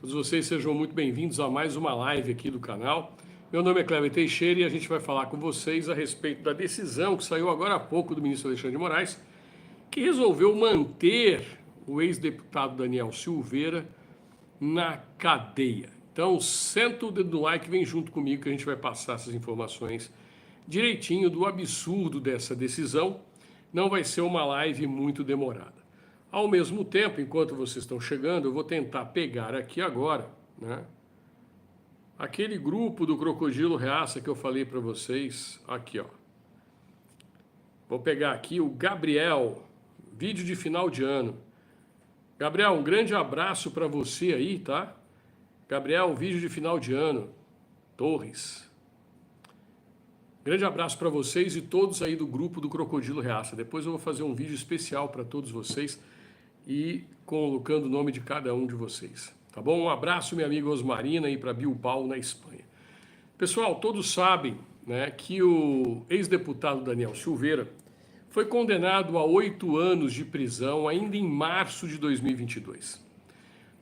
Todos vocês sejam muito bem-vindos a mais uma live aqui do canal. Meu nome é Cleber Teixeira e a gente vai falar com vocês a respeito da decisão que saiu agora há pouco do ministro Alexandre de Moraes, que resolveu manter o ex-deputado Daniel Silveira na cadeia. Então, senta o dedo no like e vem junto comigo que a gente vai passar essas informações direitinho do absurdo dessa decisão. Não vai ser uma live muito demorada. Ao mesmo tempo, enquanto vocês estão chegando, eu vou tentar pegar aqui agora, né, aquele grupo do Crocodilo Reaça que eu falei para vocês, aqui, ó. Vou pegar aqui o Gabriel, vídeo de final de ano. Gabriel, um grande abraço para você aí, tá? Gabriel, vídeo de final de ano, Torres. Grande abraço para vocês e todos aí do grupo do Crocodilo Reaça. Depois eu vou fazer um vídeo especial para todos vocês e colocando o nome de cada um de vocês. Tá bom? Um abraço, minha amiga Osmarina, e para Bilbao, na Espanha. Pessoal, todos sabem, né, que o ex-deputado Daniel Silveira foi condenado a 8 anos de prisão ainda em março de 2022.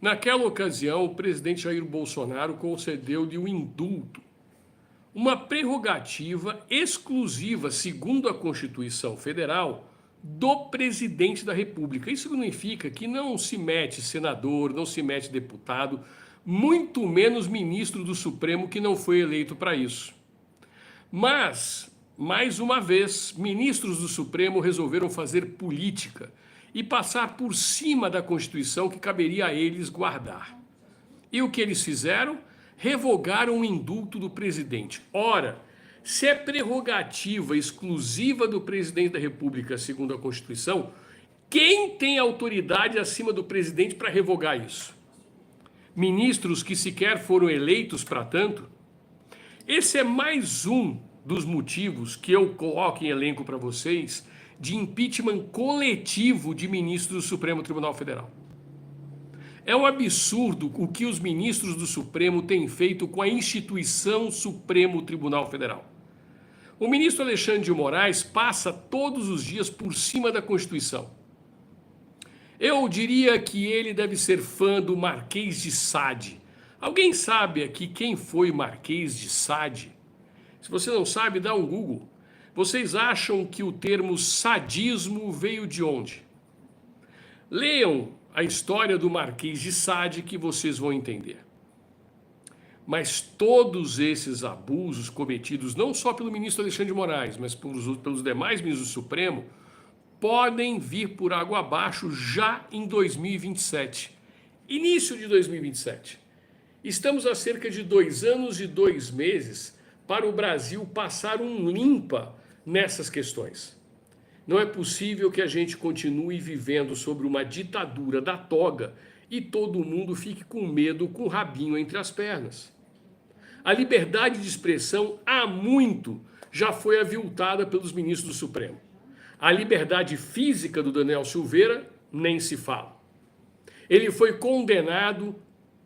Naquela ocasião, o presidente Jair Bolsonaro concedeu-lhe o indulto, uma prerrogativa exclusiva, segundo a Constituição Federal, do presidente da República. Isso significa que não se mete senador, não se mete deputado, muito menos ministro do Supremo que não foi eleito para isso. Mas, mais uma vez, ministros do Supremo resolveram fazer política e passar por cima da Constituição que caberia a eles guardar. E o que eles fizeram? Revogaram o indulto do presidente. Ora, se é prerrogativa exclusiva do presidente da República, segundo a Constituição, quem tem autoridade acima do presidente para revogar isso? Ministros que sequer foram eleitos para tanto? Esse é mais um dos motivos que eu coloco em elenco para vocês de impeachment coletivo de ministros do Supremo Tribunal Federal. É um absurdo o que os ministros do Supremo têm feito com a instituição Supremo Tribunal Federal. O ministro Alexandre de Moraes passa todos os dias por cima da Constituição. Eu diria que ele deve ser fã do Marquês de Sade. Alguém sabe aqui quem foi Marquês de Sade? Se você não sabe, dá um Google. Vocês acham que o termo sadismo veio de onde? Leiam a história do Marquês de Sade que vocês vão entender. Mas todos esses abusos cometidos, não só pelo ministro Alexandre de Moraes, mas pelos demais ministros do Supremo, podem vir por água abaixo já em 2027. Início de 2027. Estamos a cerca de 2 anos e 2 meses para o Brasil passar um limpa nessas questões. Não é possível que a gente continue vivendo sobre uma ditadura da toga e todo mundo fique com medo, com o rabinho entre as pernas. A liberdade de expressão há muito já foi aviltada pelos ministros do Supremo. A liberdade física do Daniel Silveira nem se fala. Ele foi condenado,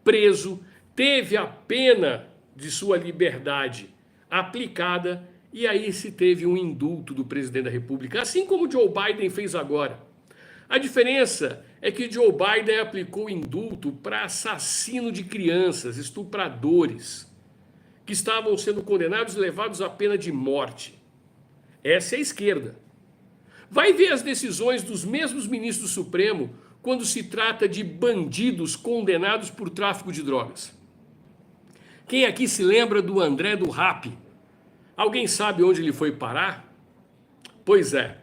preso, teve a pena de sua liberdade aplicada e aí se teve um indulto do presidente da República, assim como Joe Biden fez agora. A diferença é que Joe Biden aplicou indulto para assassino de crianças, estupradores, que estavam sendo condenados e levados à pena de morte. Essa é a esquerda. Vai ver as decisões dos mesmos ministros do Supremo quando se trata de bandidos condenados por tráfico de drogas. Quem aqui se lembra do André do Rap? Alguém sabe onde ele foi parar? Pois é,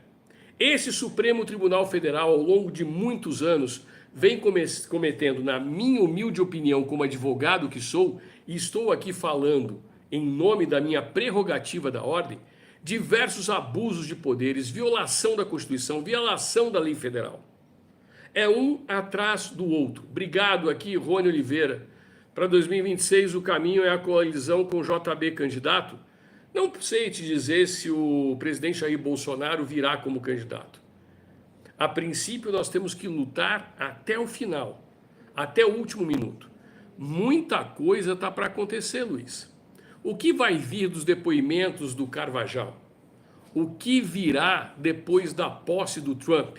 esse Supremo Tribunal Federal, ao longo de muitos anos, vem cometendo, na minha humilde opinião, como advogado que sou, e estou aqui falando em nome da minha prerrogativa da ordem, diversos abusos de poderes, violação da Constituição, violação da lei federal. É um atrás do outro. Obrigado aqui, Rony Oliveira. Para 2026 o caminho é a coalizão com JB candidato. Não sei te dizer se o presidente Jair Bolsonaro virá como candidato. A princípio nós temos que lutar até o final, até o último minuto. Muita coisa está para acontecer, Luiz. O que vai vir dos depoimentos do Carvajal? O que virá depois da posse do Trump?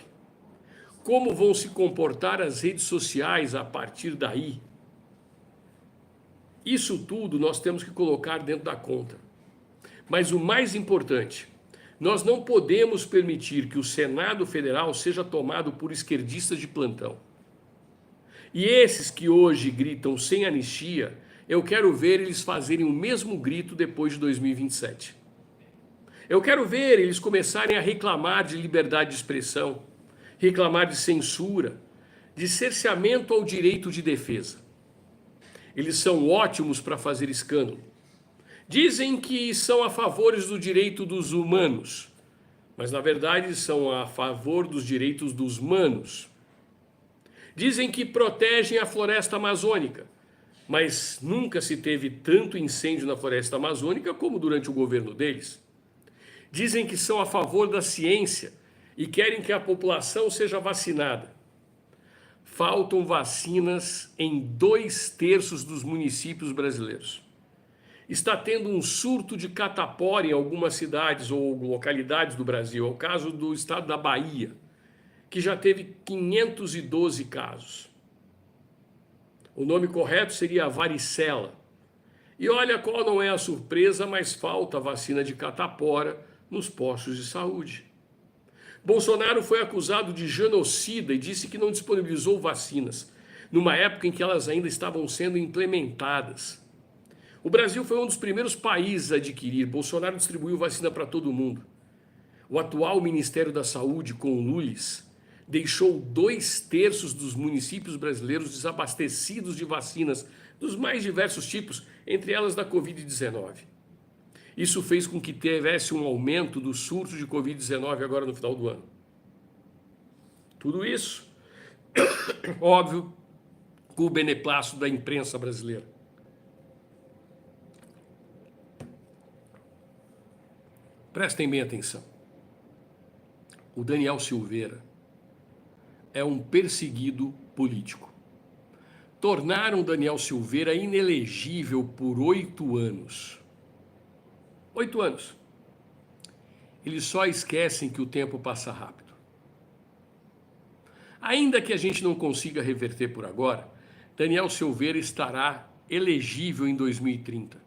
Como vão se comportar as redes sociais a partir daí? Isso tudo nós temos que colocar dentro da conta. Mas o mais importante, nós não podemos permitir que o Senado Federal seja tomado por esquerdistas de plantão. E esses que hoje gritam sem anistia, eu quero ver eles fazerem o mesmo grito depois de 2027. Eu quero ver eles começarem a reclamar de liberdade de expressão, reclamar de censura, de cerceamento ao direito de defesa. Eles são ótimos para fazer escândalo. Dizem que são a favor do direito dos humanos, mas na verdade são a favor dos direitos dos manos. Dizem que protegem a floresta amazônica, mas nunca se teve tanto incêndio na floresta amazônica como durante o governo deles. Dizem que são a favor da ciência e querem que a população seja vacinada. Faltam vacinas em 2/3 dos municípios brasileiros. Está tendo um surto de catapora em algumas cidades ou localidades do Brasil. É o caso do estado da Bahia, que já teve 512 casos. O nome correto seria varicela. E olha qual não é a surpresa, mas falta vacina de catapora nos postos de saúde. Bolsonaro foi acusado de genocida e disse que não disponibilizou vacinas, numa época em que elas ainda estavam sendo implementadas. O Brasil foi um dos primeiros países a adquirir. Bolsonaro distribuiu vacina para todo mundo. O atual Ministério da Saúde, com o Nunes, deixou 2/3 dos municípios brasileiros desabastecidos de vacinas dos mais diversos tipos, entre elas da Covid-19. Isso fez com que tivesse um aumento do surto de Covid-19 agora no final do ano. Tudo isso, óbvio, com o beneplácito da imprensa brasileira. Prestem bem atenção. O Daniel Silveira é um perseguido político. Tornaram Daniel Silveira inelegível por 8 anos. 8 anos. Eles só esquecem que o tempo passa rápido. Ainda que a gente não consiga reverter por agora, Daniel Silveira estará elegível em 2030.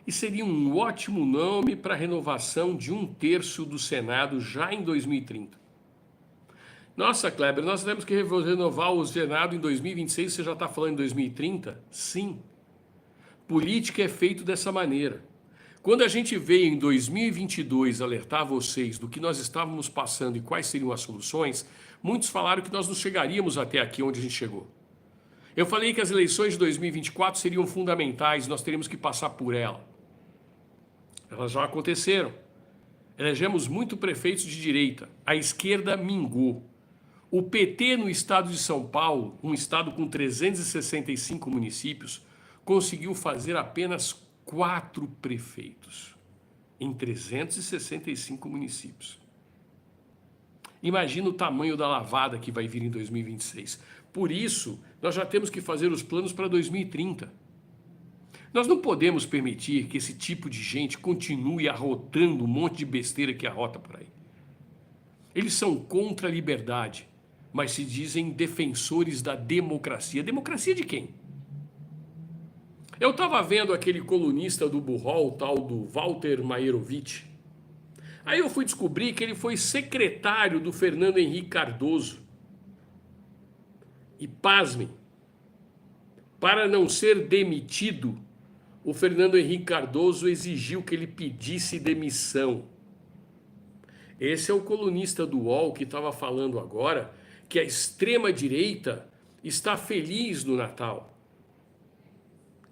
E seria um ótimo nome para a renovação de 1/3 do Senado já em 2030. Nossa, Kleber, nós temos que renovar o Senado em 2026, você já está falando em 2030? Sim. Política é feito dessa maneira. Quando a gente veio em 2022 alertar vocês do que nós estávamos passando e quais seriam as soluções, muitos falaram que nós não chegaríamos até aqui onde a gente chegou. Eu falei que as eleições de 2024 seriam fundamentais, nós teríamos que passar por ela. Elas já aconteceram. Elegemos muito prefeitos de direita. A esquerda mingou. O PT no estado de São Paulo, um estado com 365 municípios, conseguiu fazer apenas 4 prefeitos em 365 municípios. Imagina o tamanho da lavada que vai vir em 2026. Por isso, nós já temos que fazer os planos para 2030. Nós não podemos permitir que esse tipo de gente continue arrotando um monte de besteira que arrota por aí. Eles são contra a liberdade, mas se dizem defensores da democracia. Democracia de quem? Eu estava vendo aquele colunista do Burrol, tal do Walter Maierovitch. Aí eu fui descobrir que ele foi secretário do Fernando Henrique Cardoso. E pasmem, para não ser demitido, o Fernando Henrique Cardoso exigiu que ele pedisse demissão. Esse é o colunista do UOL que estava falando agora que a extrema-direita está feliz no Natal.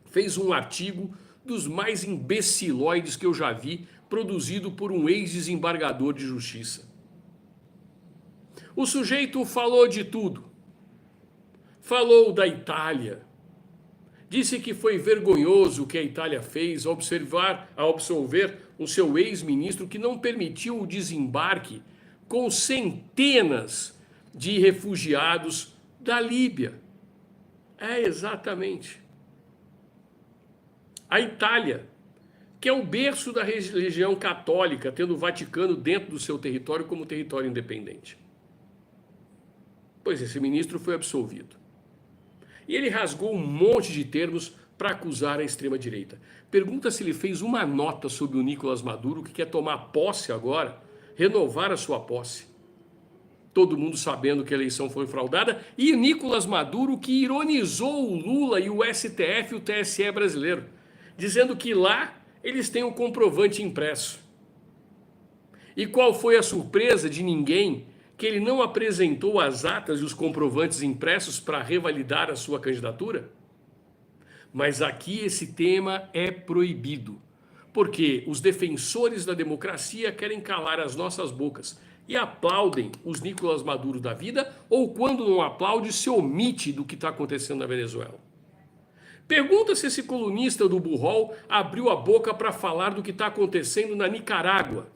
Fez um artigo dos mais imbecilóides que eu já vi, produzido por um ex-desembargador de justiça. O sujeito falou de tudo. Falou da Itália. Disse que foi vergonhoso o que a Itália fez ao absolver o seu ex-ministro que não permitiu o desembarque com centenas de refugiados da Líbia. É, exatamente. A Itália, que é o berço da religião católica, tendo o Vaticano dentro do seu território como território independente. Pois esse ministro foi absolvido. E ele rasgou um monte de termos para acusar a extrema-direita. Pergunta se ele fez uma nota sobre o Nicolás Maduro, que quer tomar posse agora, renovar a sua posse. Todo mundo sabendo que a eleição foi fraudada, e Nicolás Maduro que ironizou o Lula e o STF e o TSE brasileiro, dizendo que lá eles têm o comprovante impresso. E qual foi a surpresa de ninguém que ele não apresentou as atas e os comprovantes impressos para revalidar a sua candidatura? Mas aqui esse tema é proibido, porque os defensores da democracia querem calar as nossas bocas e aplaudem os Nicolás Maduro da vida, ou quando não aplaude, se omite do que está acontecendo na Venezuela. Pergunta se esse colunista do Burrol abriu a boca para falar do que está acontecendo na Nicarágua,